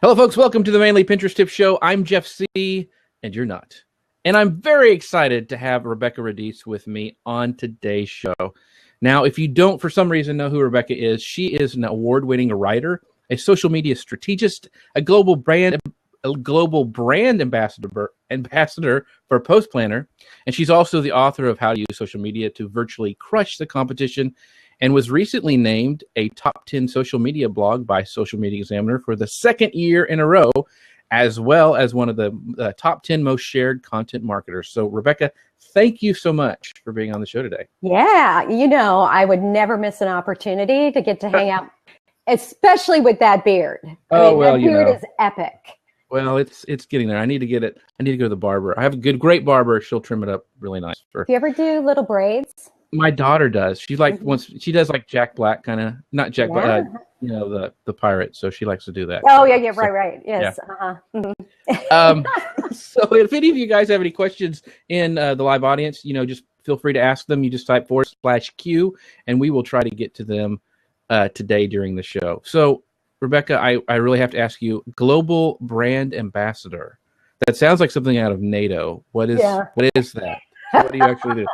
Hello, folks. Welcome to the Mainly Pinterest Tips Show. I'm Jeff C., and you're not. And I'm very excited to have Rebekah Radice with me on today's show. Now, if you don't, for some reason, know who Rebekah is, she is an award-winning writer, a social media strategist, a global brand ambassador for Post Planner, and she's also the author of How to Use Social Media to Virtually Crush the Competition, and was recently named a top 10 social media blog by Social Media Examiner for the second year in a row, as well as one of the top 10 most shared content marketers. So, Rebekah, thank you so much for being on the show today. Yeah, I would never miss an opportunity to get to hang out, especially with that beard. That beard is epic. Well, it's getting there. I need to get it. I need to go to the barber. I have a great barber. She'll trim it up really nice. Do you ever do little braids? My daughter does. She she does like Jack Black kind of, not Jack Black, the pirate. So she likes to do that. Oh, yeah, right. Yes. Yeah. Uh-huh. So if any of you guys have any questions in the live audience, just feel free to ask them. You just type /Q and we will try to get to them today during the show. So Rebekah, I really have to ask you, Global Brand Ambassador. That sounds like something out of NATO. What is that? What do you actually do?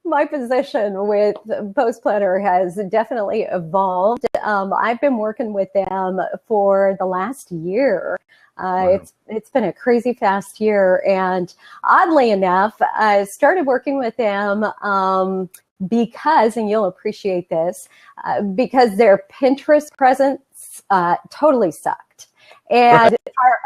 My position with Post Planner has definitely evolved. I've been working with them for the last year. Wow. It's been a crazy fast year, and oddly enough, I started working with them because, and you'll appreciate this, because their Pinterest presence totally sucked. And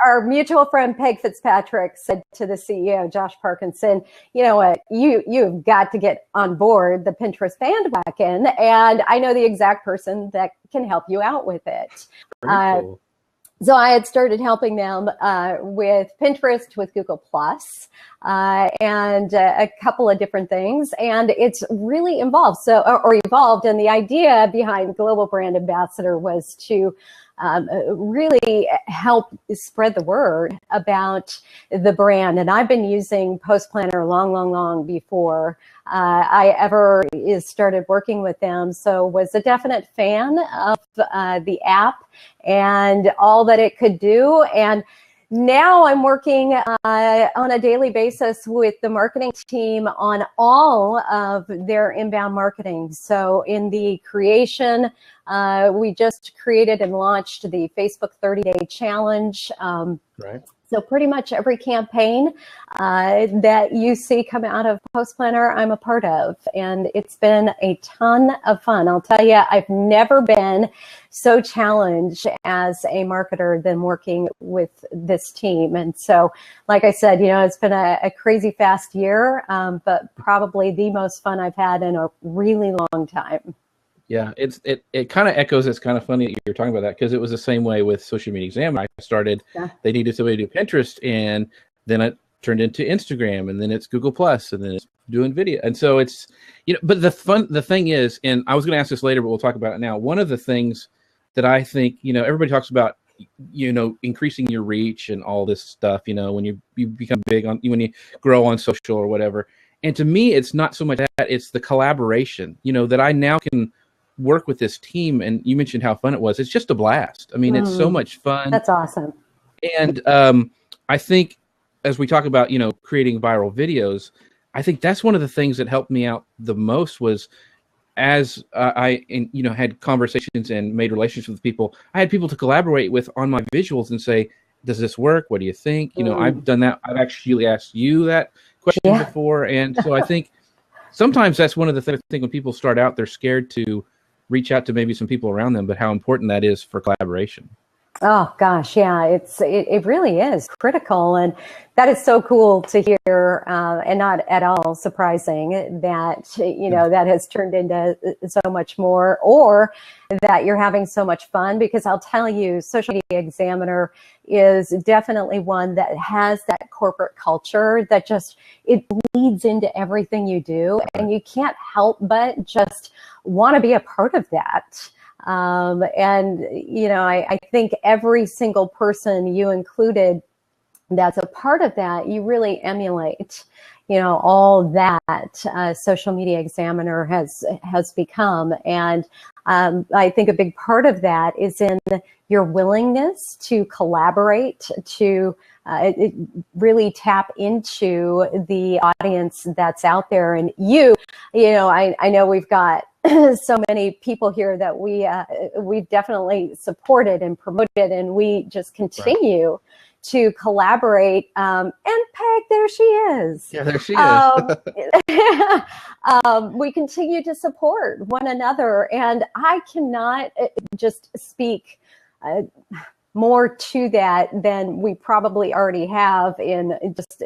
our mutual friend Peg Fitzpatrick said to the CEO, Josh Parkinson, you know what, you've got to get on board the Pinterest bandwagon. And I know the exact person that can help you out with it. Cool. So I had started helping them with Pinterest, with Google+, and a couple of different things. And it's really evolved. And the idea behind Global Brand Ambassador was to really help spread the word about the brand. And I've been using Post Planner long before I ever started working with them. So was a definite fan of the app and all that it could do. And now I'm working on a daily basis with the marketing team on all of their inbound marketing. So in the creation, we just created and launched the Facebook 30-day challenge. Right. So pretty much every campaign that you see come out of Post Planner, I'm a part of. And it's been a ton of fun. I'll tell you, I've never been so challenged as a marketer than working with this team. And so, like I said, it's been a crazy fast year, but probably the most fun I've had in a really long time. Yeah, it kind of echoes. It's kind of funny that you're talking about that, because it was the same way with Social Media Examiner. I started, they needed somebody to do Pinterest, and then it turned into Instagram, and then it's Google+, and then it's doing video. And so it's, but the thing is, and I was going to ask this later, but we'll talk about it now. One of the things that I think, everybody talks about, increasing your reach and all this stuff, when you become big on, when you grow on social or whatever. And to me, it's not so much that, it's the collaboration, that I now can work with this team. And you mentioned how fun it was. It's just a blast. I mean, it's so much fun. That's awesome. And I think as we talk about, creating viral videos, I think that's one of the things that helped me out the most was as I had conversations and made relationships with people, I had people to collaborate with on my visuals and say, does this work? What do you think? I've done that. I've actually asked you that question before. And so I think sometimes that's one of the things. I think when people start out, they're scared to reach out to maybe some people around them, but how important that is for collaboration. Oh gosh, yeah, it really is critical, and that is so cool to hear, and not at all surprising that that has turned into so much more, or that you're having so much fun. Because I'll tell you, Social Media Examiner is definitely one that has that corporate culture that just it bleeds into everything you do, and you can't help but just want to be a part of that. I think every single person, you included, that's a part of that, you really emulate, all that Social Media Examiner has become. And I think a big part of that is in your willingness to collaborate, to really tap into the audience that's out there. And I know we've got so many people here that we've definitely supported and promoted, and we just continue to collaborate. And Peg, there she is. Yeah, there she is. We continue to support one another, and I cannot just speak more to that than we probably already have in just,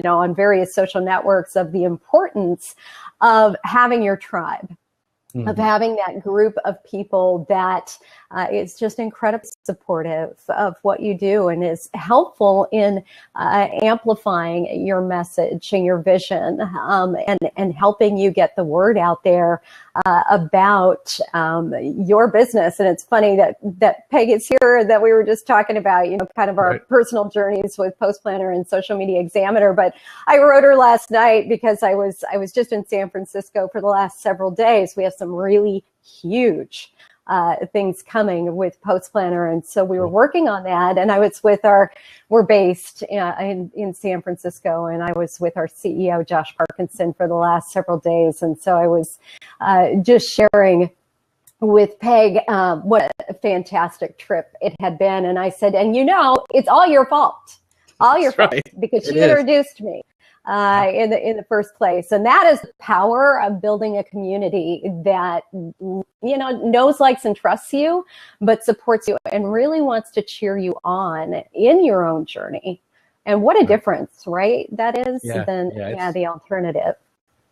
on various social networks, of the importance of having your tribe. Of having that group of people that is just incredibly supportive of what you do and is helpful in amplifying your message and your vision, and helping you get the word out there about your business. And it's funny that Peg is here, that we were just talking about, kind of our personal journeys with Post Planner and Social Media Examiner. But I wrote her last night because I was just in San Francisco for the last several days. We have some really huge things coming with Post Planner, and so we were working on that. And I was with we're based in San Francisco, and I was with our CEO Josh Parkinson for the last several days. And so I was just sharing with Peg what a fantastic trip it had been. And I said, and it's all your fault, because she introduced me in the first place. And that is the power of building a community that, knows, likes, and trusts you, but supports you and really wants to cheer you on in your own journey. And what a difference, right? That is than the alternative.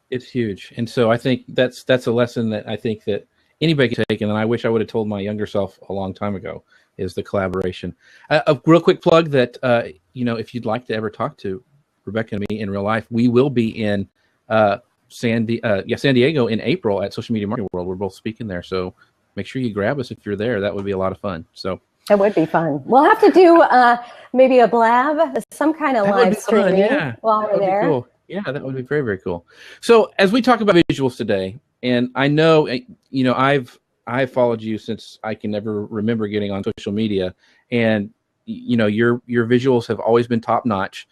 It's huge. And so I think that's a lesson that I think that anybody can take, and I wish I would have told my younger self a long time ago, is the collaboration. A real quick plug that, if you'd like to ever talk to Rebekah and me in real life, we will be in San Diego in April at Social Media Marketing World. We're both speaking there, so make sure you grab us if you're there. That would be a lot of fun. So that would be fun. We'll have to do maybe a blab, some kind of live streaming while we're there. Cool. Yeah, that would be very, very cool. So as we talk about visuals today, and I know, I've followed you since I can never remember getting on social media, and your visuals have always been top notch.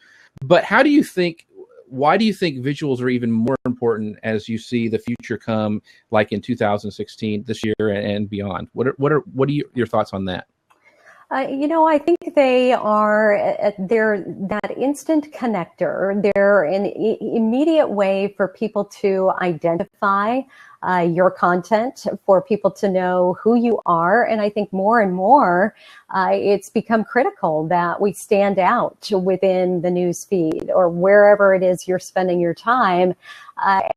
But why do you think visuals are even more important as you see the future come, like in 2016, this year and beyond? What are your thoughts on that? I think they are, they're that instant connector. They're an immediate way for people to identify your content, for people to know who you are. And I think more and more, it's become critical that we stand out within the news feed or wherever it is you're spending your time,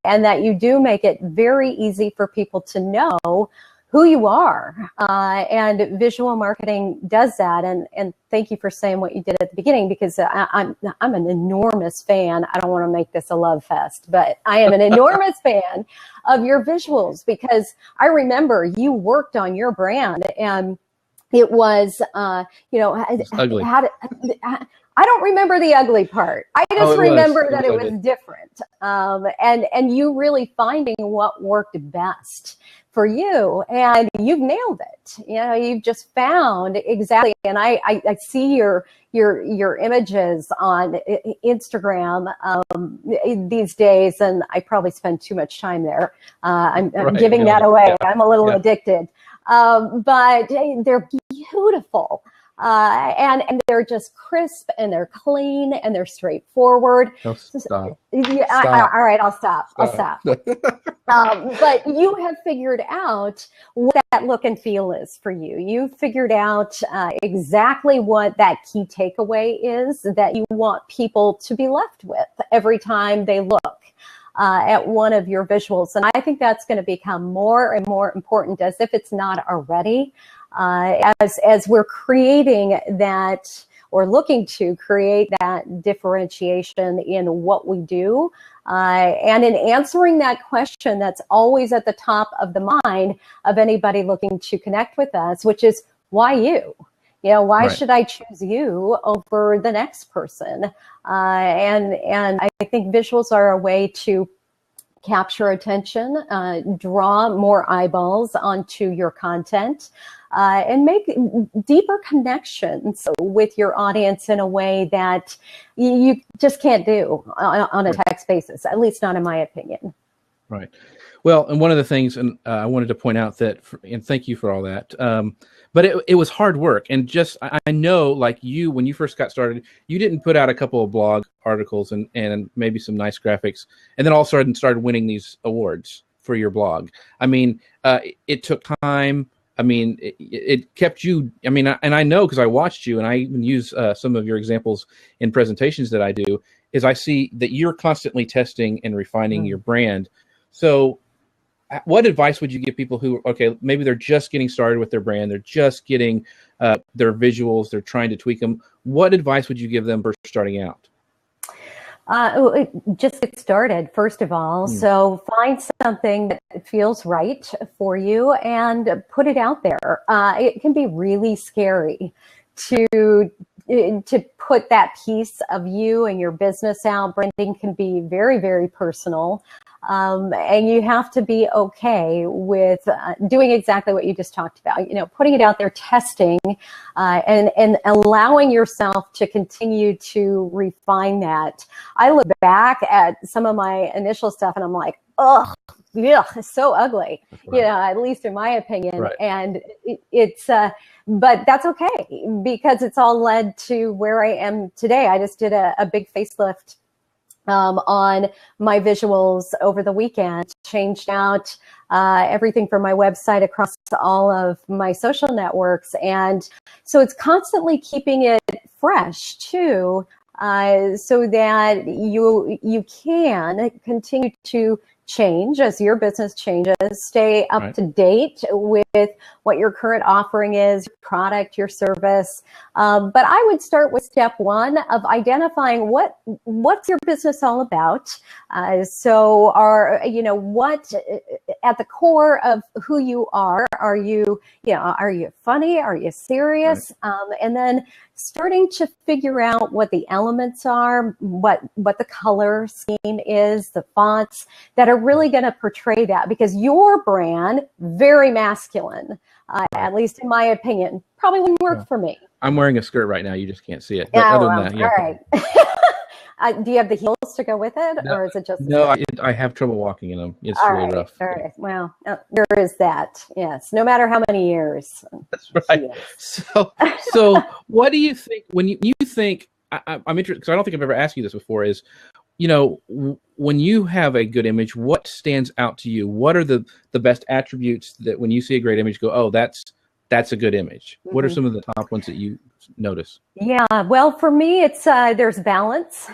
and that you do make it very easy for people to know who you are. And visual marketing does that. And thank you for saying what you did at the beginning, because I'm an enormous fan. I don't want to make this a love fest, but I am an enormous fan of your visuals, because I remember you worked on your brand, and it was, it's ugly. I don't remember the ugly part. I just remember that it was different. And you really finding what worked best for you, and you've nailed it. You've just found exactly. And I see your images on Instagram these days, and I probably spend too much time there. I'm giving that away. Yeah. I'm a little addicted. But they're beautiful. And they're just crisp, and they're clean, and they're straightforward. No, stop. All right, I'll stop. But you have figured out what that look and feel is for you. You've figured out exactly what that key takeaway is that you want people to be left with every time they look at one of your visuals. And I think that's going to become more and more important, as if it's not already. As we're creating that, or looking to create that differentiation in what we do, and in answering that question that's always at the top of the mind of anybody looking to connect with us, which is, why you? Why should I choose you over the next person? And I think visuals are a way to capture attention, draw more eyeballs onto your content, and make deeper connections with your audience in a way that you just can't do on a text basis, at least not in my opinion. Right. Well, and one of the things, and I wanted to point out that, and thank you for all that, but it was hard work. And just, I know, like you, when you first got started, you didn't put out a couple of blog articles and maybe some nice graphics, and then all of a sudden started winning these awards for your blog. I mean, it took time. I mean, it kept you, I mean, and I know because I watched you, and I even use some of your examples in presentations that I do, is I see that you're constantly testing and refining your brand. So what advice would you give people who, okay, maybe they're just getting started with their brand, they're just getting their visuals, they're trying to tweak them. What advice would you give them for starting out? Just get started, first of all. So find something that feels right for you and put it out there. It can be really scary to put that piece of you and your business out. Branding can be very, very personal. And you have to be okay with doing exactly what you just talked about, putting it out there, testing, and allowing yourself to continue to refine that. I look back at some of my initial stuff and I'm like, oh, yeah, it's so ugly, Right. At least in my opinion. Right. And but that's okay, because it's all led to where I am today. I just did a big facelift on my visuals over the weekend, changed out everything from my website across all of my social networks. And so it's constantly keeping it fresh too, so that you can continue to change as your business changes, stay up to date with what your current offering is, your product, your service. But I would start with step one of identifying what's your business all about. So what at the core of who you are you funny? Are you serious? And then starting to figure out what the elements are, what the color scheme is, the fonts that are really going to portray that, because your brand, very masculine, at least in my opinion, probably wouldn't work for me. I'm wearing a skirt right now. You just can't see it. But other than that, yeah. All right. Do you have the heels to go with it, or is it just? No, I have trouble walking in them. It's really rough. All right. Well, there is that. Yes. No matter how many years. That's right. So what do you think when you think? I'm interested because I don't think I've ever asked you this before. Is when you have a good image, what stands out to you? What are the best attributes that when you see a great image, go, oh, that's a good image? What are some of the top ones that you notice? Yeah, well, for me, it's there's balance.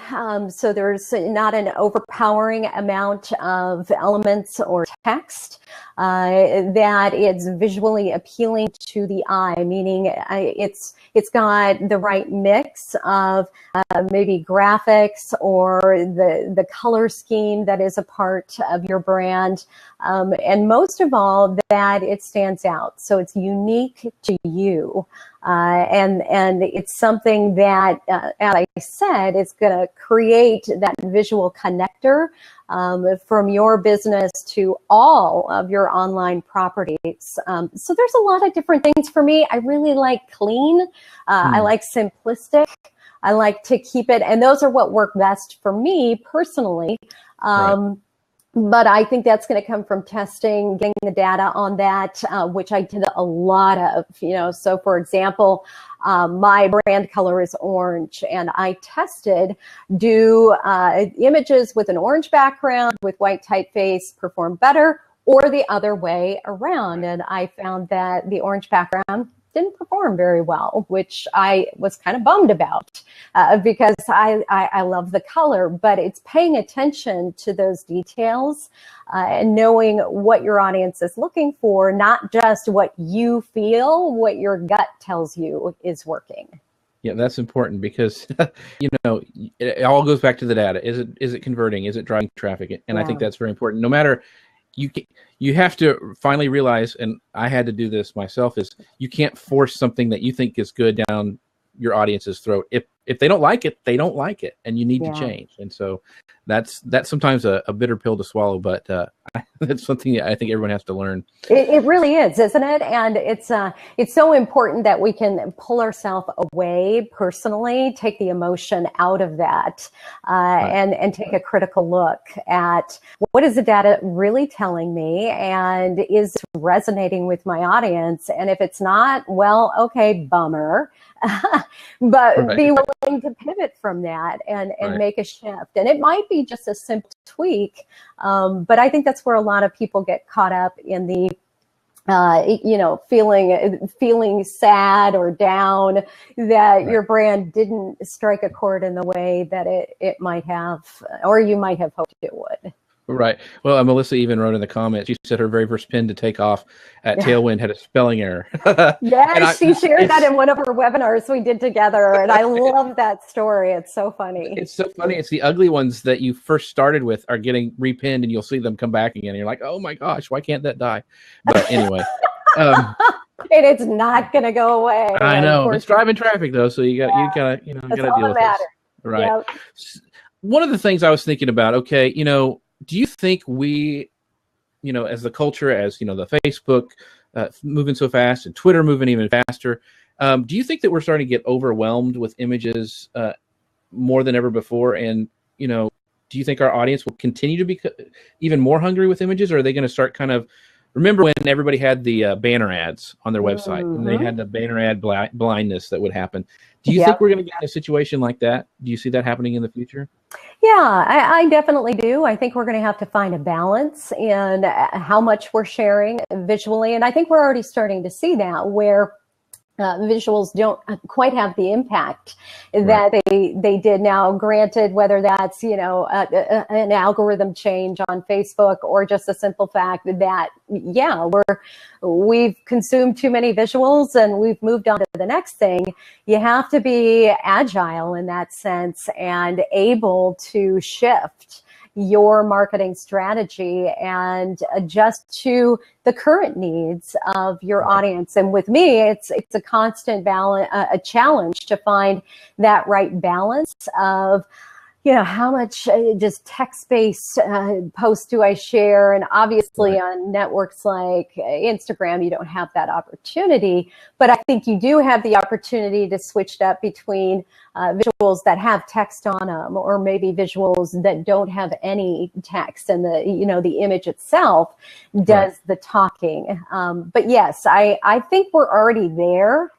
So there's not an overpowering amount of elements or text, that it's visually appealing to the eye, meaning it's got the right mix of maybe graphics or the color scheme that is a part of your brand, and most of all, that it stands out. So it's unique to you. And it's something that, as I said, it's going to create that visual connector from your business to all of your online properties. So there's a lot of different things for me. I really like clean. I like simplistic. I like to keep it, and those are what work best for me personally. But I think that's going to come from testing, getting the data on that, which I did a lot of, So for example, my brand color is orange, and I tested, do images with an orange background with white typeface perform better, or the other way around. And I found that the orange background didn't perform very well, which I was kind of bummed about, because I love the color, but it's paying attention to those details and knowing what your audience is looking for, not just what you feel, what your gut tells you is working. Yeah, that's important because, it all goes back to the data. Is it converting? Is it driving traffic? And I think that's very important. No matter, you have to finally realize, and I had to do this myself, is you can't force something that you think is good down your audience's throat if if they don't like it, they don't like it, and you need Yeah. to change. And so that's sometimes a bitter pill to swallow, but that's something that I think everyone has to learn. It really is, isn't it? And it's so important that we can pull ourselves away personally, take the emotion out of that, and take a critical look at what is the data really telling me, and is resonating with my audience. And if it's not, well, okay, bummer. But be willing to pivot from that and make a shift. And it might be just a simple tweak, but I think that's where a lot of people get caught up in the feeling sad or down that your brand didn't strike a chord in the way that it might have, or you might have hoped it would. Right. Well, Melissa even wrote in the comments, she said her very first pin to take off at Tailwind had a spelling error. Yes, she shared that in one of her webinars we did together, and I love that story. It's so funny. It's so funny. It's the ugly ones that you first started with are getting repinned, and you'll see them come back again. And you're like, oh my gosh, why can't that die? But anyway. And it's not going to go away. I know. It's driving traffic, though, so you gotta deal with it. Right. Yep. One of the things I was thinking about, do you think we, as the culture, as, the Facebook moving so fast and Twitter moving even faster, do you think that we're starting to get overwhelmed with images more than ever before? And, do you think our audience will continue to be even more hungry with images, or are they going to start kind of, remember when everybody had the banner ads on their website and they had the banner ad blindness that would happen? Do you think we're going to get in a situation like that? Do you see that happening in the future? Yeah, I definitely do. I think we're going to have to find a balance in how much we're sharing visually. And I think we're already starting to see that, where visuals don't quite have the impact that they did. Now, granted, whether that's, an algorithm change on Facebook or just a simple fact that, we've consumed too many visuals and we've moved on to the next thing. You have to be agile in that sense and able to shift your marketing strategy and adjust to the current needs of your audience. And with me, it's a constant balance, a challenge to find that right balance of, how much just text-based posts do I share? And obviously on networks like Instagram, you don't have that opportunity. But I think you do have the opportunity to switch it up between visuals that have text on them, or maybe visuals that don't have any text, and the image itself does the talking. But yes, I think we're already there.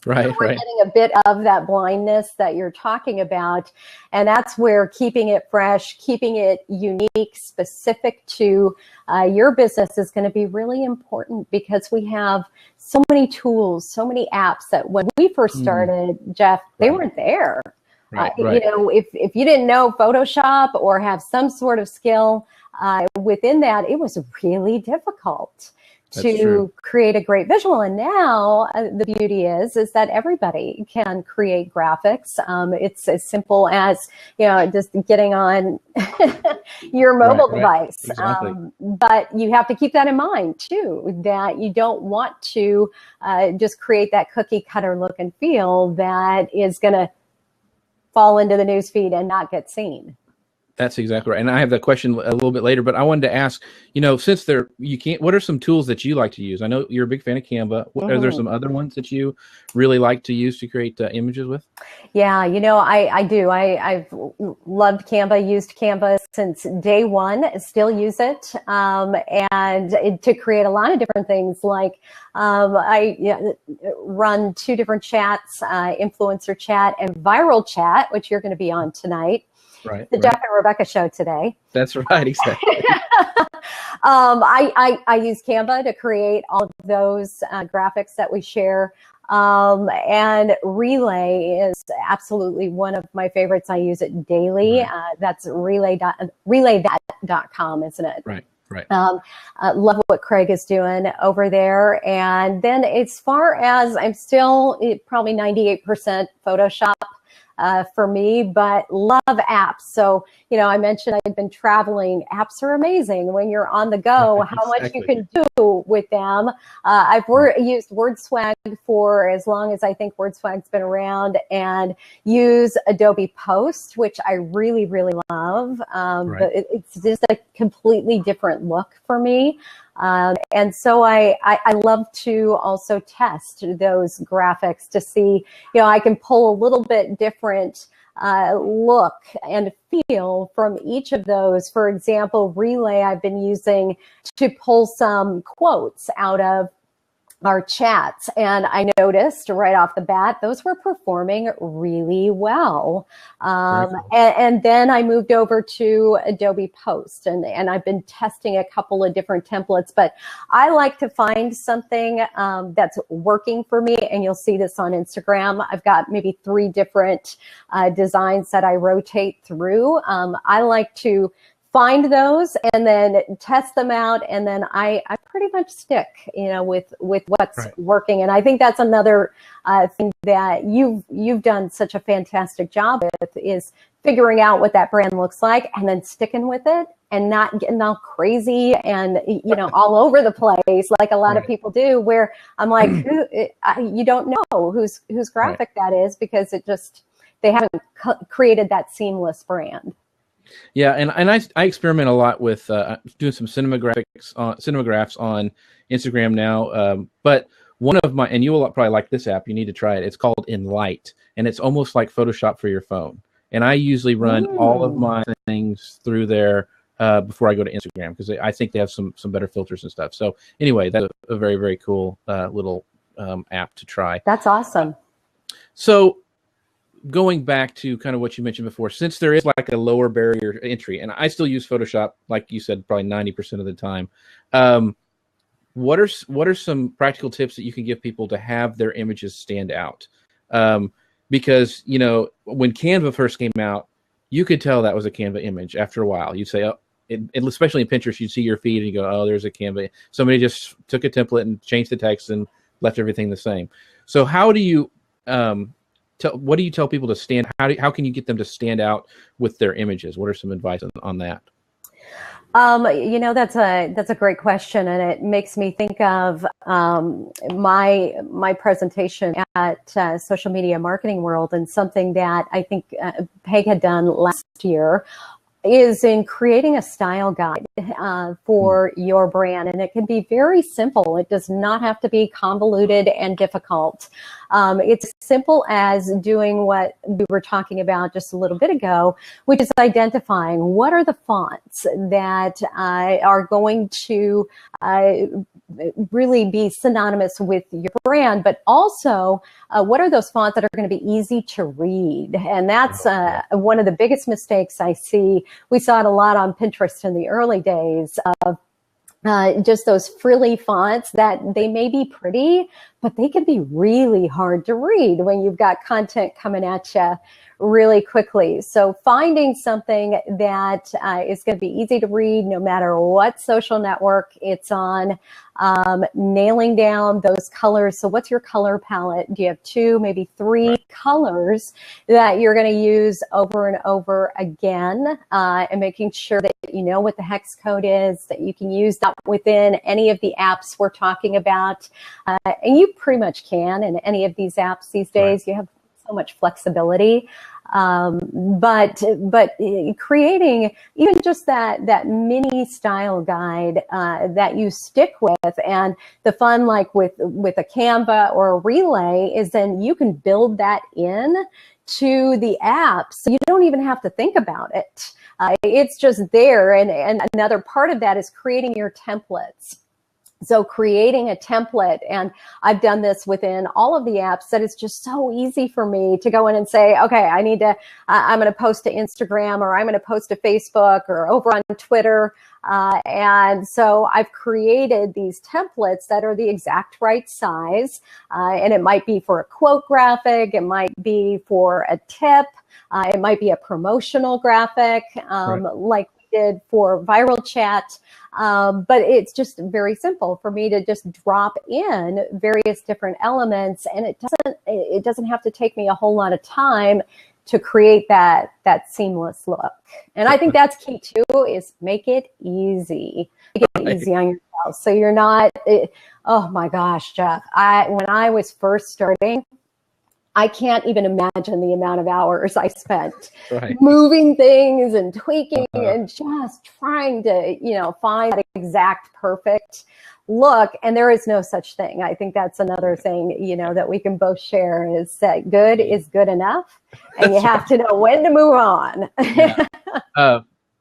We're getting a bit of that blindness that you're talking about. And that's where keeping it fresh, keeping it unique, specific to your business is going to be really important, because we have so many tools, so many apps that when we first started, Jeff, they weren't there. If you didn't know Photoshop or have some sort of skill within that, it was really difficult to create a great visual. And now the beauty is that everybody can create graphics. It's as simple as, just getting on your mobile device. Exactly. But you have to keep that in mind too, that you don't want to just create that cookie cutter look and feel that is going to fall into the newsfeed and not get seen. That's exactly right. And I have that question a little bit later, but I wanted to ask, since what are some tools that you like to use? I know you're a big fan of Canva. Are there some other ones that you really like to use to create images with? Yeah, I do. I've loved Canva, used Canva since day one, still use it. And to create a lot of different things, like I run 2 different chats, influencer chat and viral chat, which you're going to be on tonight. The Jeff and Rebekah show today. That's right, exactly. I use Canva to create all of those graphics that we share. And Relay is absolutely one of my favorites. I use it daily. That's relaythat.com, isn't it? Right. Love what Craig is doing over there. And then as far as I'm still probably 98% Photoshop. for me, but love apps. So, I mentioned I've been traveling. Apps are amazing when you're on the go, how much you can do with them. I've used WordSwag for as long as I think WordSwag's been around, and use Adobe Post, which I really, really love. But it's just a completely different look for me. And so I love to also test those graphics to see, I can pull a little bit different look and feel from each of those. For example, Relay I've been using to pull some quotes out of our chats, and I noticed right off the bat those were performing really well. Cool. And then I moved over to Adobe Post, and I've been testing a couple of different templates, but I like to find something that's working for me, and you'll see this on Instagram. I've got maybe 3 different designs that I rotate through. I like to find those and then test them out, and then I pretty much stick, with what's working. And I think that's another thing that you've done such a fantastic job with, is figuring out what that brand looks like and then sticking with it and not getting all crazy and all over the place like a lot of people do. Where I'm like, you don't know whose graphic that is, because they haven't created that seamless brand. Yeah, and I experiment a lot with doing some cinemagraphs on Instagram now. But one of my, and you will probably like this app, you need to try it. It's called Enlight, and it's almost like Photoshop for your phone. And I usually run all of my things through there before I go to Instagram, because I think they have some better filters and stuff. So anyway, that's a very, very cool little app to try. That's awesome. So going back to kind of what you mentioned before, since there is like a lower barrier entry, and I still use Photoshop, like you said, probably 90% of the time. What are some practical tips that you can give people to have their images stand out? Because, when Canva first came out, you could tell that was a Canva image after a while. You'd say, especially in Pinterest, you'd see your feed and you go, oh, there's a Canva. Somebody just took a template and changed the text and left everything the same. So how do you, what do you tell people to stand? How can you get them to stand out with their images? What are some advice on that? That's a great question, and it makes me think of my presentation at Social Media Marketing World, and something that I think Peg had done last year is in creating a style guide for your brand. And it can be very simple. It does not have to be convoluted and difficult. It's as simple as doing what we were talking about just a little bit ago, which is identifying what are the fonts that are going to really be synonymous with your brand, but also what are those fonts that are going to be easy to read? And that's one of the biggest mistakes I see. We saw it a lot on Pinterest in the early days of just those frilly fonts that they may be pretty, but they can be really hard to read when you've got content coming at you really quickly. So finding something that is going to be easy to read no matter what social network it's on, nailing down those colors. So what's your color palette? Do you have 2, maybe 3 colors that you're going to use over and over again, and making sure that you know what the hex code is, that you can use that within any of the apps we're talking about. And you pretty much can in any of these apps these days. You have so much flexibility. But creating even just that mini style guide that you stick with, and the fun, like with a Canva or a Relay, is then you can build that in to the app, so you don't even have to think about it. It's just there. And another part of that is creating your templates. So creating a template, and I've done this within all of the apps, that it's just so easy for me to go in and say, okay, I'm going to post to Instagram, or I'm going to post to Facebook, or over on Twitter. And so I've created these templates that are the exact right size. And it might be for a quote graphic. It might be for a tip. It might be a promotional graphic, like did for viral chat, but it's just very simple for me to just drop in various different elements, and it doesn't have to take me a whole lot of time to create that seamless look. And I think that's key too, is make it easy. Make it easy on yourself. So you're not, oh my gosh, Jeff, when I was first starting, I can't even imagine the amount of hours I spent moving things and tweaking and just trying to, find that exact perfect look. And there is no such thing. I think that's another thing, that we can both share, is that good is good enough. And you have to know when to move on.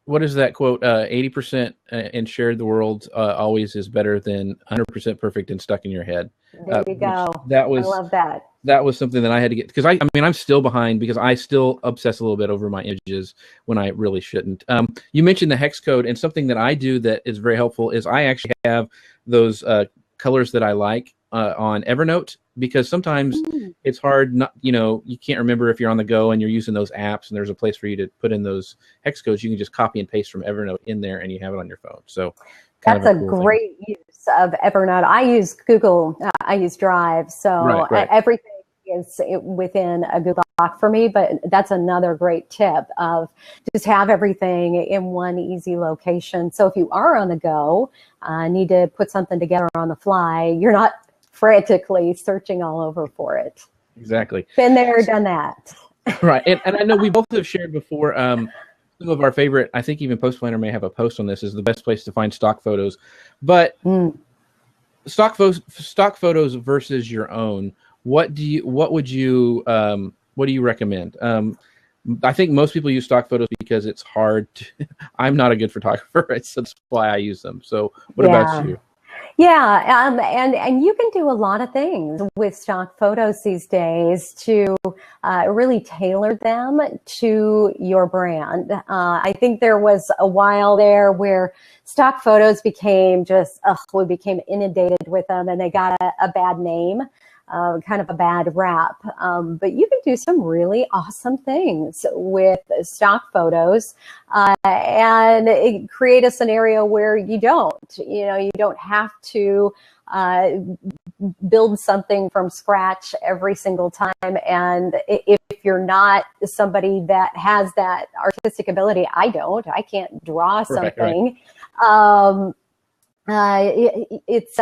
What is that quote? 80% and shared the world always is better than 100% perfect and stuck in your head. There you go. I love that. That was something that I had to get, because I'm still behind, because I still obsess a little bit over my images when I really shouldn't. You mentioned the hex code, and something that I do that is very helpful is I actually have those colors that I like on Evernote, because sometimes it's hard, not, you can't remember if you're on the go and you're using those apps and there's a place for you to put in those hex codes. You can just copy and paste from Evernote in there and you have it on your phone. So that's a great use of Evernote. I use Google, I use Drive. So everything is within a Google Doc for me, but that's another great tip of just have everything in one easy location. So if you are on the go, need to put something together on the fly, you're not frantically searching all over for it. Exactly. Been there, done that. Right. And I know we both have shared before, some of our favorite, I think even Post Planner may have a post on this, is the best place to find stock photos. But stock photos versus your own, what do you recommend? I think most people use stock photos because it's hard to, I'm not a good photographer, that's why I use them. So what about you? Yeah, and you can do a lot of things with stock photos these days to really tailor them to your brand. I think there was a while there where stock photos became just, we became inundated with them, and they got a bad name. Kind of a bad rap, but you can do some really awesome things with stock photos and create a scenario where you don't have to build something from scratch every single time. And if you're not somebody that has that artistic ability, I can't draw something. It's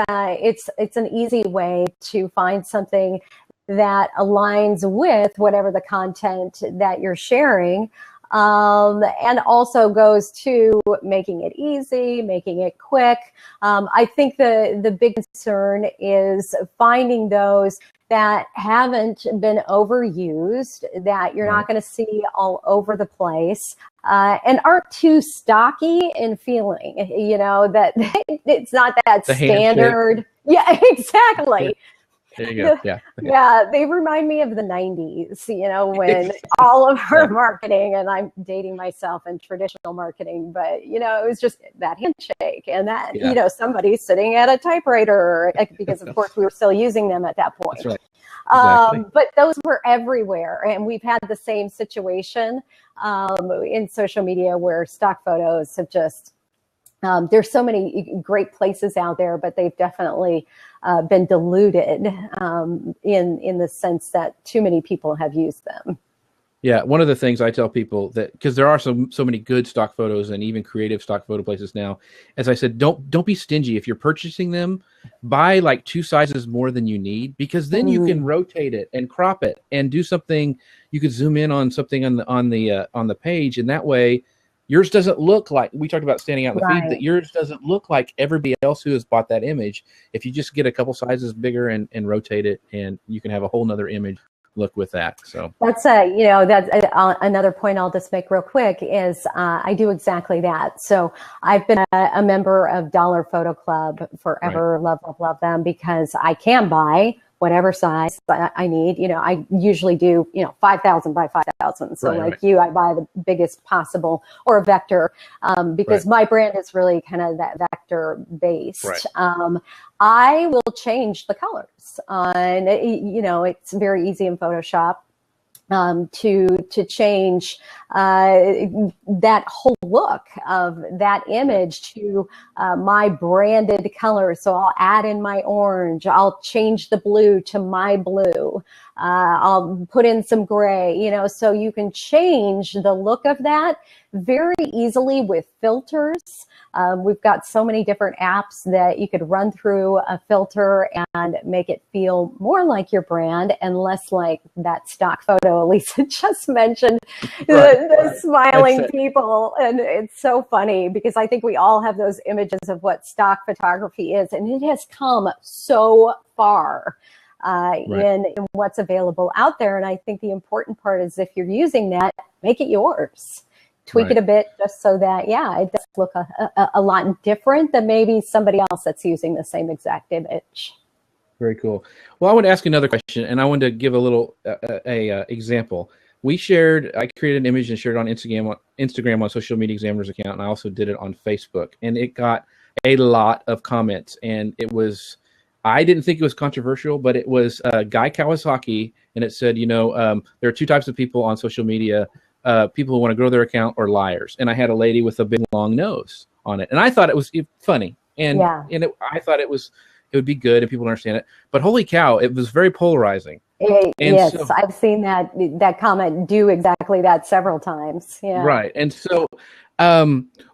an easy way to find something that aligns with whatever the content that you're sharing, and also goes to making it easy, making it quick. I think the big concern is finding those that haven't been overused, that you're not going to see all over the place, and aren't too stocky in feeling, that it's not that standard. Yeah, exactly. There you go. Yeah. Yeah, they remind me of the 90s, when all of our marketing, and I'm dating myself in traditional marketing, but, it was just that handshake and that, somebody sitting at a typewriter, because of course we were still using them at that point. That's right. Exactly. But those were everywhere. And we've had the same situation in social media where stock photos have just, there's so many great places out there, but they've definitely been diluted in the sense that too many people have used them. Yeah, one of the things I tell people, that because there are so many good stock photos and even creative stock photo places now, as I said, don't be stingy. If you're purchasing them, buy like 2 sizes more than you need, because then you can rotate it and crop it and do something. You could zoom in on something on the page, and that way yours doesn't look like, we talked about standing out in the feed, that yours doesn't look like everybody else who has bought that image. If you just get a couple sizes bigger and rotate it, and you can have a whole nother image look with that. So that's another point I'll just make real quick is I do exactly that. So I've been a member of Dollar Photo Club forever. Love them, because I can buy whatever size I need. I usually do 5,000 by 5,000. So you, I buy the biggest possible, or a vector, because my brand is really kind of that vector based. I will change the colors on, it's very easy in Photoshop to change that whole look of that image to my branded color. So I'll add in my orange. I'll change the blue to my blue. I'll put in some gray, you know, so you can change the look of that very easily with filters. We've got so many different apps that you could run through a filter and make it feel more like your brand and less like that stock photo Elisa just mentioned, the smiling people. And it's so funny because I think we all have those images of what stock photography is, and it has come so far in what's available out there. And I think the important part is if you're using that, make it yours. Tweak it a bit just so that, it does look a lot different than maybe somebody else that's using the same exact image. Very cool. Well, I want to ask another question, and I wanted to give a little example. I created an image and shared it on Instagram on Social Media Examiner's account, and I also did it on Facebook. And it got a lot of comments, and I didn't think it was controversial, but it was Guy Kawasaki, and it said, there are two types of people on social media. People who want to grow their account or liars. And I had a lady with a big long nose on it. And I thought it was funny. And I thought it would be good and people would understand it. But holy cow, it was very polarizing. Yes, I've seen that comment do exactly that several times. Yeah. Right. And so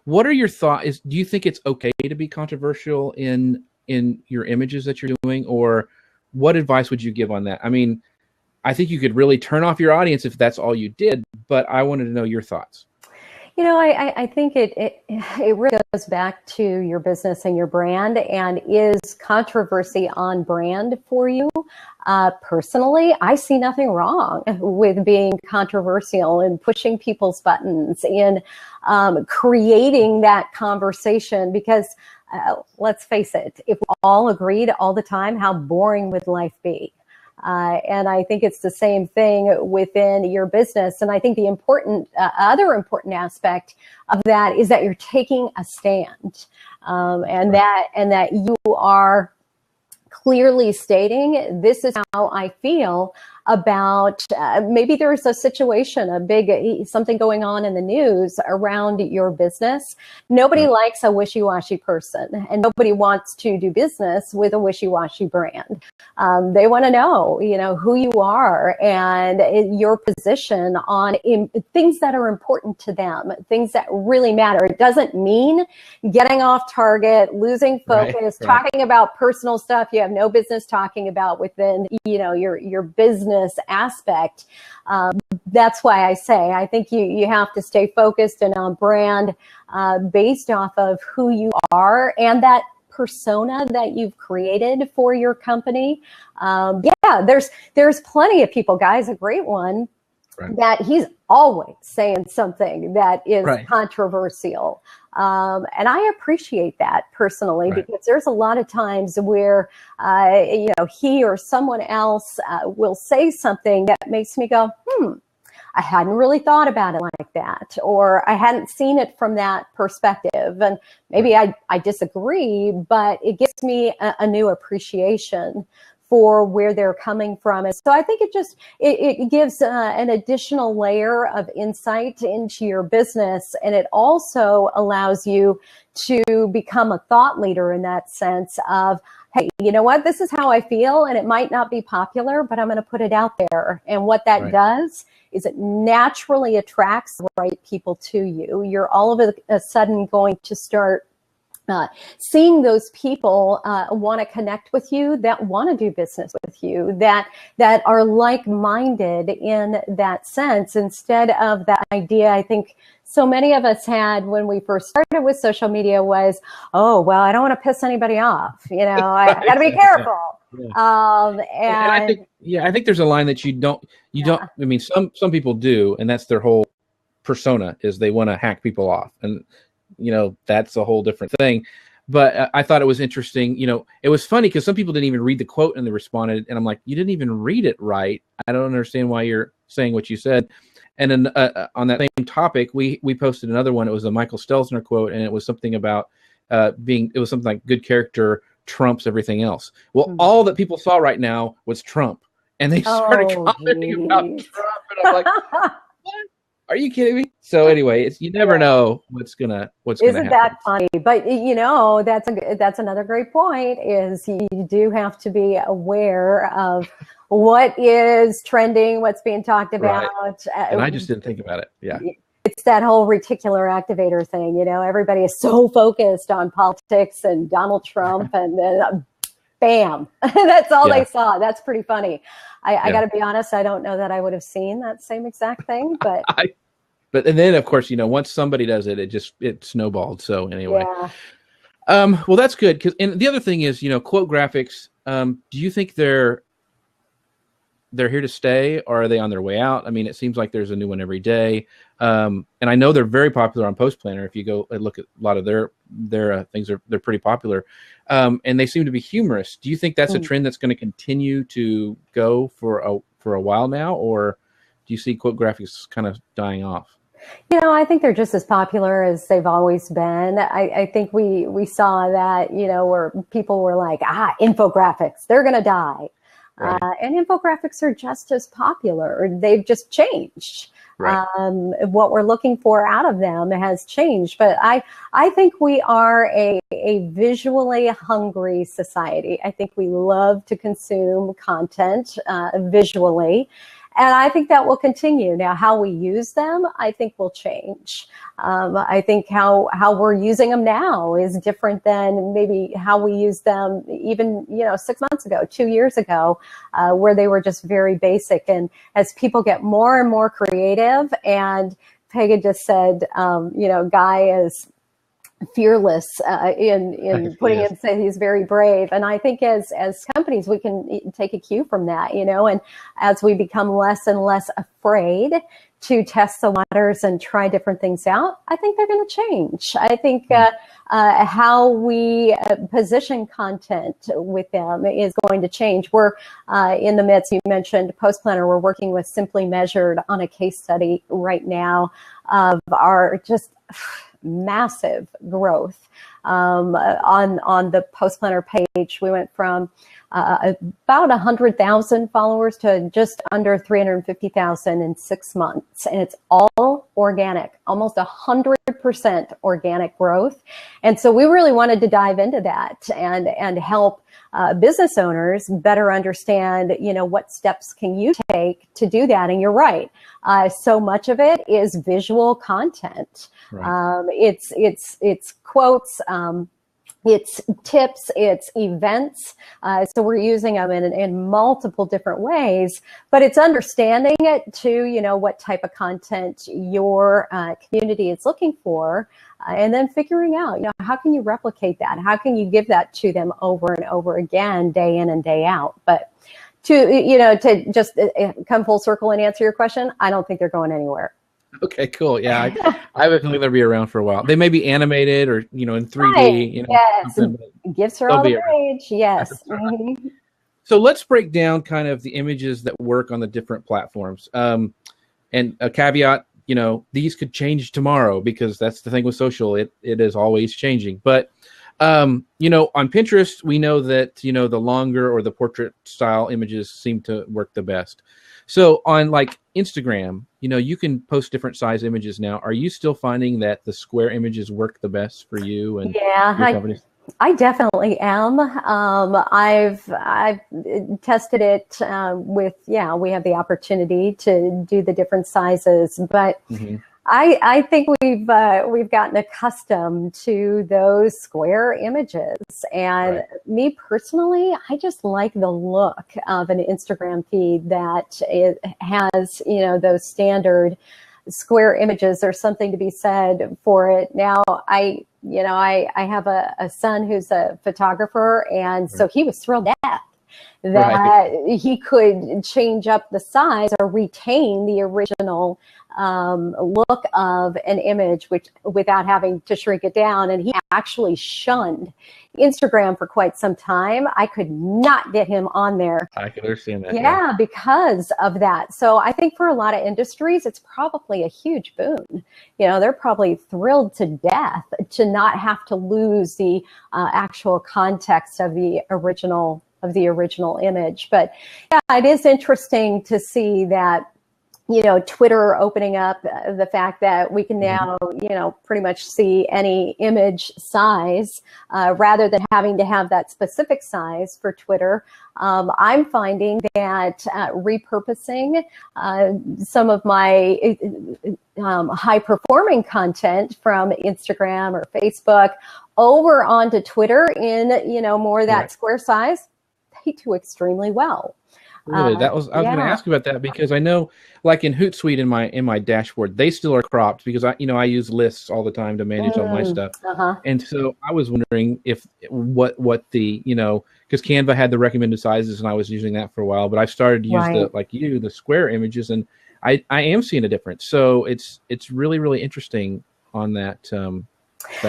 what are your thoughts? Do you think it's okay to be controversial in your images that you're doing? Or what advice would you give on that? I mean, I think you could really turn off your audience if that's all you did, but I wanted to know your thoughts. I think it really goes back to your business and your brand, and is controversy on brand for you? Personally, I see nothing wrong with being controversial and pushing people's buttons and creating that conversation, because let's face it, if we all agreed all the time, how boring would life be? And I think it's the same thing within your business. And I think the other important aspect of that is that you're taking a stand, and that you are clearly stating, this is how I feel about maybe there's a situation, something going on in the news around your business. Nobody likes a wishy-washy person, and nobody wants to do business with a wishy-washy brand. They want to know, who you are and your position on things that are important to them, things that really matter. It doesn't mean getting off target, losing focus, talking about personal stuff you have no business talking about within, your business aspect. That's why I say I think you have to stay focused and on brand based off of who you are and that persona that you've created for your company. There's plenty of people, guys, a great one, that he's always saying something that is controversial. And I appreciate that personally, because there's a lot of times where, he or someone else will say something that makes me go, I hadn't really thought about it like that, or I hadn't seen it from that perspective. And maybe I disagree, but it gives me a new appreciation for where they're coming from. And so I think it gives an additional layer of insight into your business. And it also allows you to become a thought leader in that sense of, hey, you know what, this is how I feel, and it might not be popular, but I'm going to put it out there. And what that does is it naturally attracts the right people to you. You're all of a sudden going to start seeing those people want to connect with you, that want to do business with you, that are like-minded in that sense, instead of that idea I think so many of us had when we first started with social media was, oh, well, I don't want to piss anybody off. I got to be careful. And I think there's a line that you don't, I mean, some people do, and that's their whole persona, is they want to hack people off. And that's a whole different thing. But I thought it was interesting. It was funny because some people didn't even read the quote and they responded. And I'm like, you didn't even read it right. I don't understand why you're saying what you said. And then on that same topic, we posted another one. It was a Michael Stelzner quote, and it was something about it was something like good character trumps everything else. Well, all that people saw right now was Trump. and they started commenting about Trump, and I'm like, what? Are you kidding me? So anyway, you never know what's gonna happen. Isn't that funny? But that's another great point. Is you do have to be aware of what is trending, what's being talked about. Right. And I just didn't think about it. Yeah. It's that whole reticular activator thing. Everybody is so focused on politics and Donald Trump, and then bam, that's all they saw. That's pretty funny. I got to be honest, I don't know that I would have seen that same exact thing, but and then of course, once somebody does it, it snowballed. So anyway, well, that's good. And the other thing is, quote graphics. Do you think they're here to stay, or are they on their way out? I mean, it seems like there's a new one every day. And I know they're very popular on Post Planner. If you go and look at a lot of their things, they're pretty popular. And they seem to be humorous. Do you think that's a trend that's going to continue to go for a while now, or do you see quote graphics kind of dying off? I think they're just as popular as they've always been. I think we saw that, where people were like, infographics, they're going to die. Right. And infographics are just as popular. They've just changed. Right. What we're looking for out of them has changed. But I think we are a visually hungry society. I think we love to consume content visually. And I think that will continue. Now, how we use them, I think will change. I think how we're using them now is different than maybe how we used them even, 6 months ago, 2 years ago, where they were just very basic. And as people get more and more creative, and Pega just said, Guy is fearless in putting it, say he's very brave. And I think as companies, we can take a cue from that, and as we become less and less afraid to test the waters and try different things out, I think they're going to change. I think how we position content with them is going to change. We're in the midst, you mentioned Post Planner, we're working with Simply Measured on a case study right now of our just massive growth on the Post Planner page. We went from about 100,000 followers to just under 350,000 in 6 months, and it's all organic, almost 100% organic growth. And so we really wanted to dive into that and help business owners better understand, what steps can you take to do that. And you're right, so much of it is visual content. Right. It's quotes. It's tips, it's events. So we're using them in multiple different ways, but it's understanding it too, what type of content your community is looking for, and then figuring out, how can you replicate that? How can you give that to them over and over again, day in and day out? But to just come full circle and answer your question, I don't think they're going anywhere. Okay, cool. Yeah, I have a feeling they'll be around for a while. They may be animated or, in 3D. Right. Yes, gifts are all the rage. Yes. Mm-hmm. So let's break down kind of the images that work on the different platforms. And a caveat, these could change tomorrow, because that's the thing with social. It is always changing. But, on Pinterest, we know that, the longer or the portrait style images seem to work the best. So on like Instagram, you can post different size images now. Are you still finding that the square images work the best for you and your companies? I definitely am. I've tested it with, we have the opportunity to do the different sizes, but I think we've gotten accustomed to those square images, and me personally, I just like the look of an Instagram feed that it has, those standard square images. There's something to be said for it. Now, I have a son who's a photographer, and so he was thrilled to death that he could change up the size or retain the original look of an image, without having to shrink it down. And he actually shunned Instagram for quite some time. I could not get him on there. I can understand that. Yeah, because of that. So I think for a lot of industries, it's probably a huge boon. They're probably thrilled to death to not have to lose the actual context of the original of the original image. But yeah, it is interesting to see that, Twitter opening up the fact that we can now, pretty much see any image size rather than having to have that specific size for Twitter. I'm finding that repurposing some of my high performing content from Instagram or Facebook over onto Twitter in, more that square size, they do extremely well. Really, I was going to ask you about that, because I know, like in Hootsuite in my dashboard, they still are cropped, because I use lists all the time to manage all my stuff. And so I was wondering if what the, because Canva had the recommended sizes and I was using that for a while, but I've started to use the square images, and I am seeing a difference. So it's really, really interesting on that.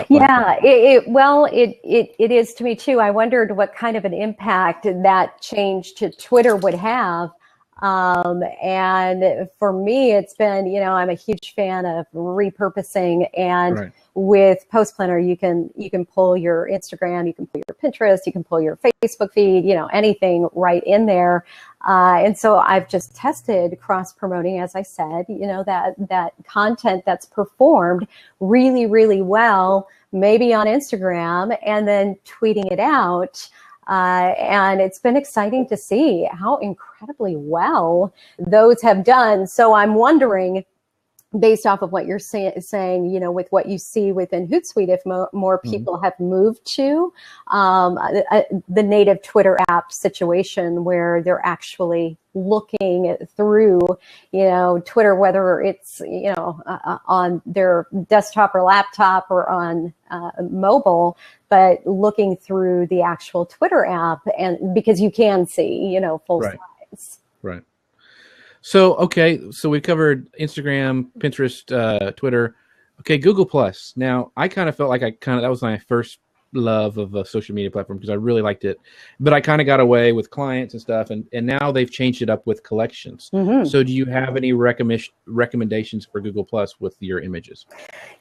Yeah, it is to me too. I wondered what kind of an impact that change to Twitter would have. And for me, it's been, I'm a huge fan of repurposing, and with Post Planner, you can pull your Instagram, you can pull your Pinterest, you can pull your Facebook feed, anything right in there. And so I've just tested cross-promoting, as I said, that content that's performed really, really well, maybe on Instagram, and then tweeting it out. And it's been exciting to see how incredibly well those have done. So I'm wondering, based off of what you're saying, with what you see within Hootsuite, if more people have moved to the native Twitter app situation where they're actually looking through, Twitter, whether it's, on their desktop or laptop or on mobile, but looking through the actual Twitter app, and because you can see, full size. Right. So, okay, so we covered Instagram, Pinterest, Twitter. Okay, Google Plus. Now, I kind of felt like that was my first love of a social media platform, because I really liked it. But I kind of got away with clients and stuff, and now they've changed it up with collections. So do you have any recommendations for Google Plus with your images?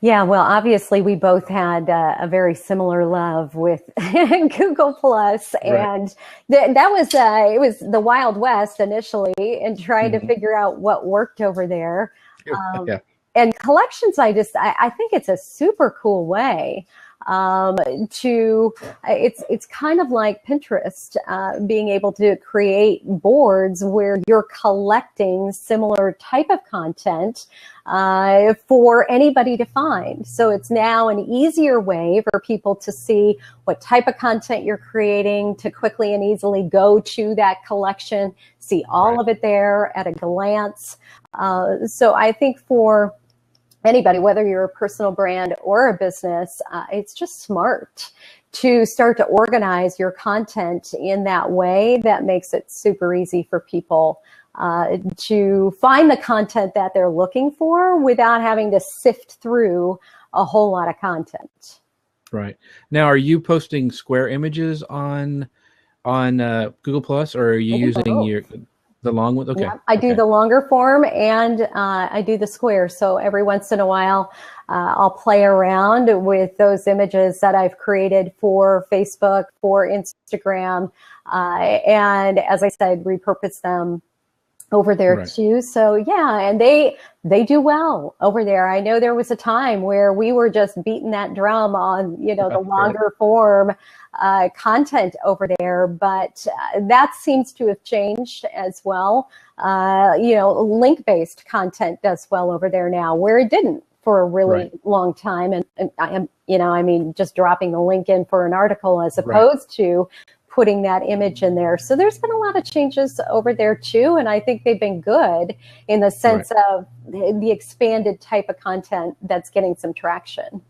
Yeah, well, obviously we both had a very similar love with Google Plus, and that was it was the Wild West initially, and trying to figure out what worked over there. And collections, I think it's a super cool way it's kind of like Pinterest, being able to create boards where you're collecting similar type of content for anybody to find. So it's now an easier way for people to see what type of content you're creating, to quickly and easily go to that collection, see all of it there at a glance. So I think for anybody, whether you're a personal brand or a business, it's just smart to start to organize your content in that way. That makes it super easy for people to find the content that they're looking for without having to sift through a whole lot of content. Right. Now, are you posting square images on Google Plus, or are you using the long one? Okay. Yeah, I do the longer form, and I do the square. So every once in a while, I'll play around with those images that I've created for Facebook, for Instagram, and as I said, repurpose them over there too. So yeah, and they do well over there. I know there was a time where we were just beating that drum on, the longer form content over there, but that seems to have changed as well. Link-based content does well over there now, where it didn't for a really long time. And I am, just dropping the link in for an article as opposed to putting that image in there. So there's been a lot of changes over there too. And I think they've been good in the sense of the expanded type of content that's getting some traction.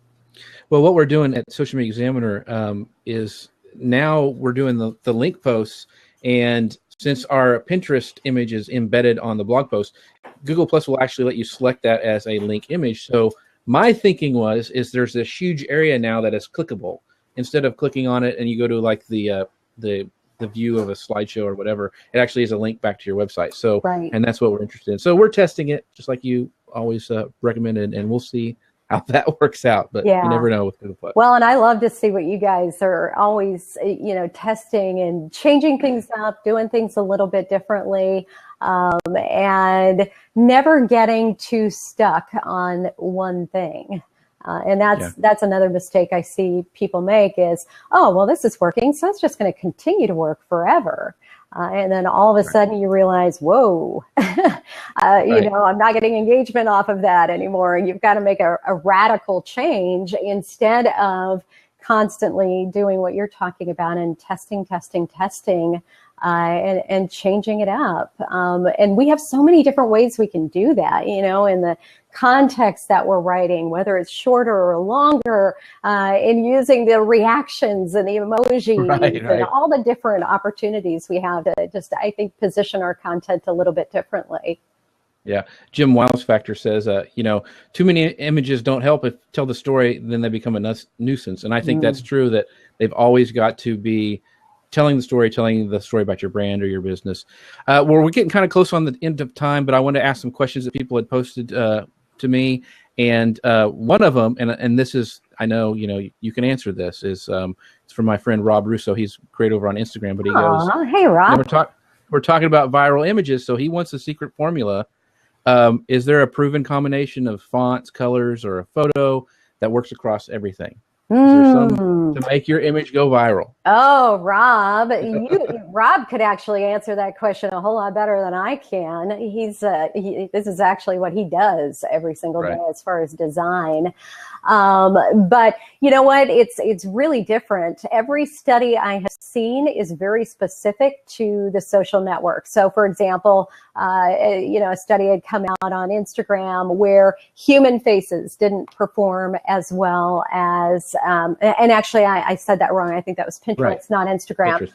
Well, what we're doing at Social Media Examiner is now we're doing the link posts, and since our Pinterest image is embedded on the blog post, Google Plus will actually let you select that as a link image. So my thinking is there's this huge area now that is clickable. Instead of clicking on it and you go to like the view of a slideshow or whatever, it actually is a link back to your website. So, and that's what we're interested in. So we're testing it just like you always recommended, and we'll see how that works out, but you never know with Google Plus. Well, and I love to see what you guys are always, testing and changing things up, doing things a little bit differently, and never getting too stuck on one thing. And that's another mistake I see people make is, oh, well, this is working, so it's just going to continue to work forever. And then all of a sudden you realize, whoa, I'm not getting engagement off of that anymore. And you've got to make a radical change instead of constantly doing what you're talking about and testing, and changing it up. And we have so many different ways we can do that, in the context that we're writing, whether it's shorter or longer, in using the reactions and the emojis and all the different opportunities we have to just, I think, position our content a little bit differently. Yeah. Jim Wiles Factor says, too many images don't help tell the story, then they become a nuisance. And I think that's true, that they've always got to be telling the story about your brand or your business. We're getting kind of close on the end of time, but I want to ask some questions that people had posted to me. And one of them, and this is, I know, you can answer this, is it's from my friend Rob Russo. He's great over on Instagram, but he goes, hey, Rob. We're talking about viral images, so he wants a secret formula. Is there a proven combination of fonts, colors, or a photo that works across everything? Is there some to make your image go viral? Oh, Rob, Rob could actually answer that question a whole lot better than I can. This is actually what he does every single day as far as design. But you know what? It's really different. Every study I have seen is very specific to the social network. So, for example, a study had come out on Instagram where human faces didn't perform as well as, and actually I said that wrong. I think that was Pinterest, not Instagram.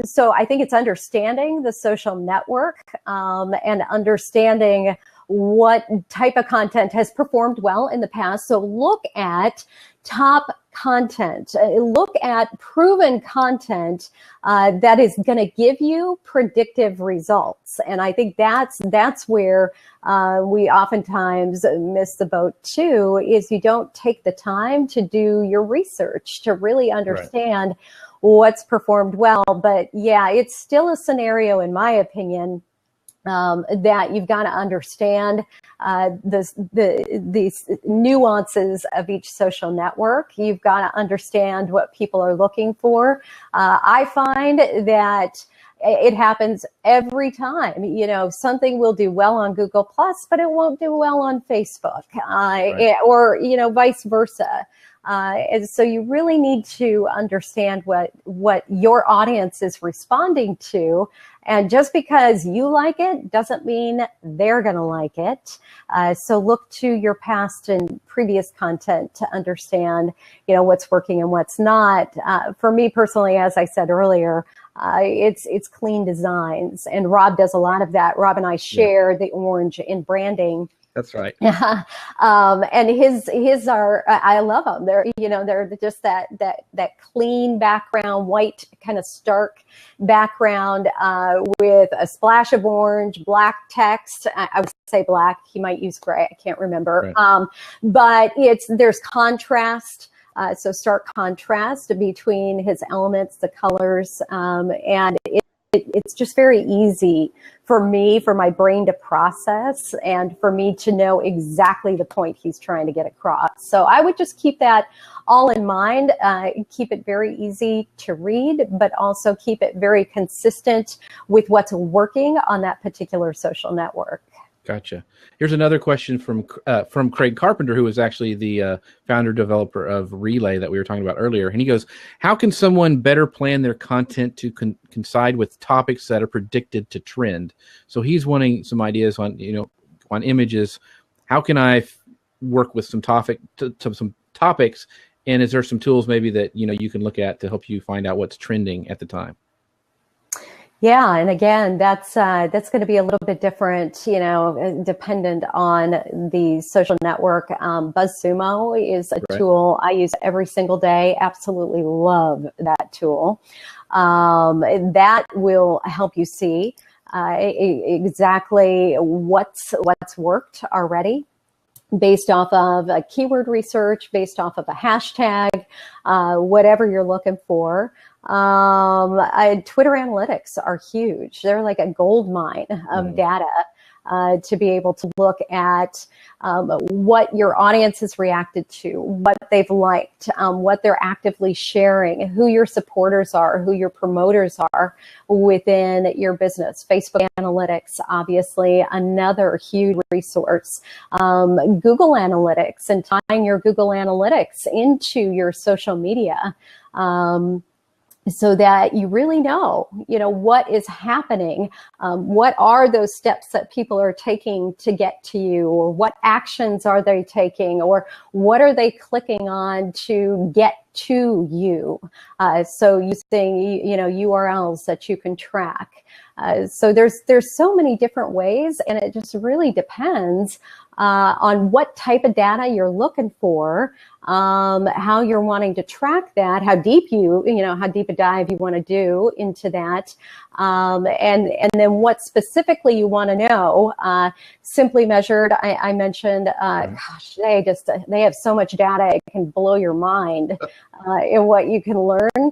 So I think it's understanding the social network and understanding what type of content has performed well in the past. So look at top content, look at proven content that is going to give you predictive results. And I think that's where we oftentimes miss the boat too, is you don't take the time to do your research to really understand what's performed well. But yeah, it's still a scenario, in my opinion, that you've got to understand these nuances of each social network. You've got to understand what people are looking for. I find that it happens every time. Something will do well on Google Plus, but it won't do well on Facebook, or vice versa. And so you really need to understand what your audience is responding to. And just because you like it doesn't mean they're going to like it. So look to your past and previous content to understand, what's working and what's not. For me personally, as I said earlier, it's clean designs. And Rob does a lot of that. Rob and I share the orange in branding. That's right. And his are, I love them. They're just that clean background, white kind of stark background with a splash of orange, black text. I would say black. He might use gray. I can't remember. But there's contrast. So stark contrast between his elements, the colors, and it's just very easy for my brain to process and for me to know exactly the point he's trying to get across. So I would just keep that all in mind, keep it very easy to read, but also keep it very consistent with what's working on that particular social network. Gotcha. Here's another question from Craig Carpenter, who is actually the founder developer of Relay that we were talking about earlier. And he goes, how can someone better plan their content to coincide with topics that are predicted to trend? So he's wanting some ideas on images. How can I work with some some topics? And is there some tools maybe that you can look at to help you find out what's trending at the time? Yeah, and again, that's going to be a little bit different, dependent on the social network. BuzzSumo is a tool I use every single day. Absolutely love that tool. That will help you see exactly what's worked already. based off of a keyword research, based off of a hashtag, whatever you're looking for. Twitter analytics are huge. They're like a gold mine of data to be able to look at what your audience has reacted to, what they've liked, what they're actively sharing, who your supporters are, who your promoters are within your business. Facebook analytics, obviously, another huge resource. Google Analytics, and tying your Google Analytics into your social media. So that you really know, what is happening, what are those steps that people are taking to get to you, or what actions are they taking, or what are they clicking on to get to you. So using, URLs that you can track. So there's so many different ways, and it just really depends on what type of data you're looking for, how you're wanting to track that, how deep how deep a dive you want to do into that, and then what specifically you want to know. Simply Measured, I mentioned, gosh, they have so much data, it can blow your mind in what you can learn.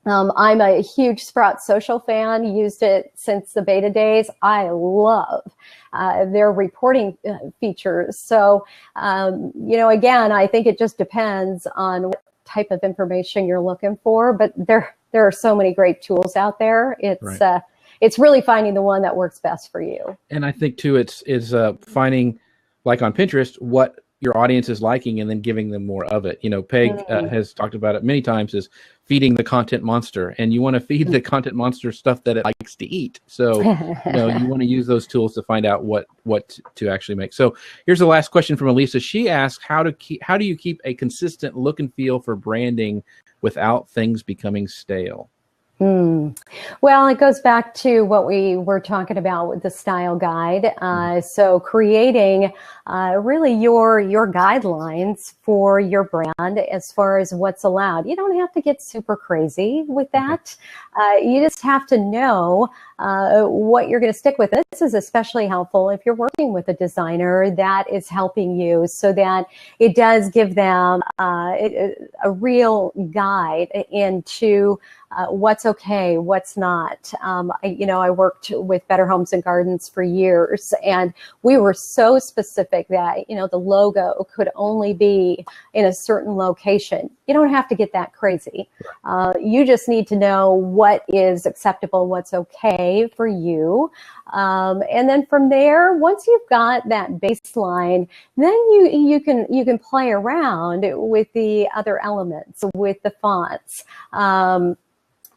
I'm a huge Sprout Social fan, used it since the beta days. I love their reporting features. So, again, I think it just depends on what type of information you're looking for, but there are so many great tools out there. It's really finding the one that works best for you. And I think too, it's finding, like on Pinterest, what your audience is liking and then giving them more of it. Peg has talked about it many times, is feeding the content monster, and you want to feed the content monster stuff that it likes to eat. So, you want to use those tools to find out what to actually make. So here's the last question from Elisa. She asks, how do you keep a consistent look and feel for branding without things becoming stale? Well, it goes back to what we were talking about with the style guide. So creating really your guidelines for your brand as far as what's allowed. You don't have to get super crazy with that. You just have to know what you're going to stick with. This is especially helpful if you're working with a designer that is helping you, so that it does give them a real guide into what's okay, what's not. I worked with Better Homes and Gardens for years, and we were so specific that, the logo could only be in a certain location. You don't have to get that crazy. You just need to know what is acceptable, what's okay for you. And then from there, once you've got that baseline, then you can play around with the other elements, with the fonts,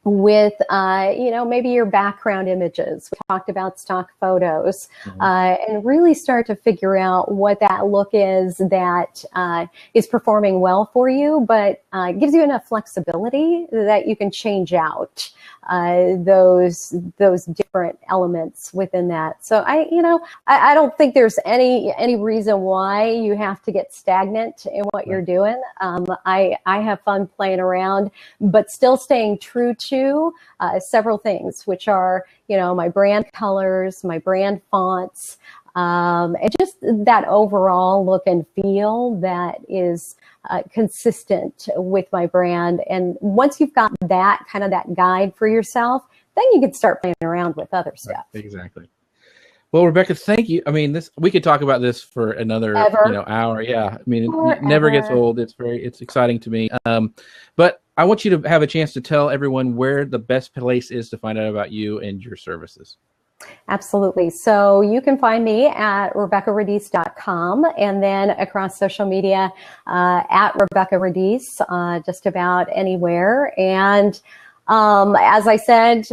with, maybe your background images. We talked about stock photos, and really start to figure out what that look is that is performing well for you, but gives you enough flexibility that you can change out those different elements within that. So I don't think there's any reason why you have to get stagnant in what you're doing. I have fun playing around, but still staying true to several things, which are, my brand colors, my brand fonts, and just that overall look and feel that is consistent with my brand. And once you've got that guide for yourself, then you can start playing around with other stuff. Right, exactly. Well, Rebekah, thank you. I mean, we could talk about this for another hour. Yeah, I mean, it never gets old. It's exciting to me. But I want you to have a chance to tell everyone where the best place is to find out about you and your services. Absolutely. So you can find me at RebekahRadice.com, and then across social media at Rebekah Radice, just about anywhere. And as I said,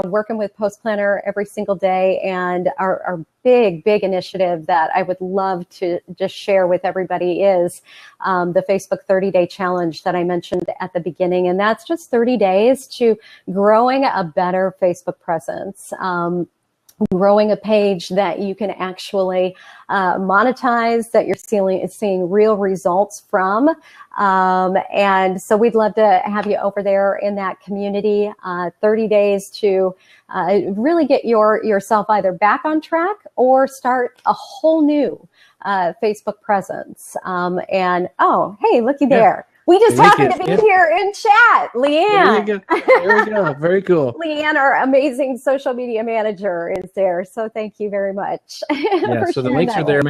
working with Post Planner every single day, and our big initiative that I would love to just share with everybody is the Facebook 30-day challenge that I mentioned at the beginning. And that's just 30 days to growing a better Facebook presence. Growing a page that you can actually monetize, that you're seeing real results from. And so we'd love to have you over there in that community, 30 days to really get yourself either back on track or start a whole new Facebook presence. And oh, hey, looky there. We just happened to be here in chat. Leanne. There we go. Very cool. Leanne, our amazing social media manager, is there. So thank you very much. Yeah, so the links are there.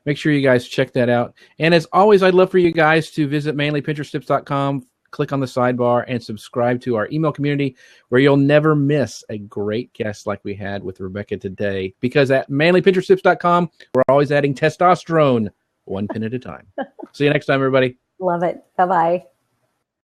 Make sure you guys check that out. And as always, I'd love for you guys to visit manlypinteresttips.com, click on the sidebar, and subscribe to our email community where you'll never miss a great guest like we had with Rebekah today. Because at manlypinteresttips.com, we're always adding testosterone one pin at a time. See you next time, everybody. Love it. Bye-bye.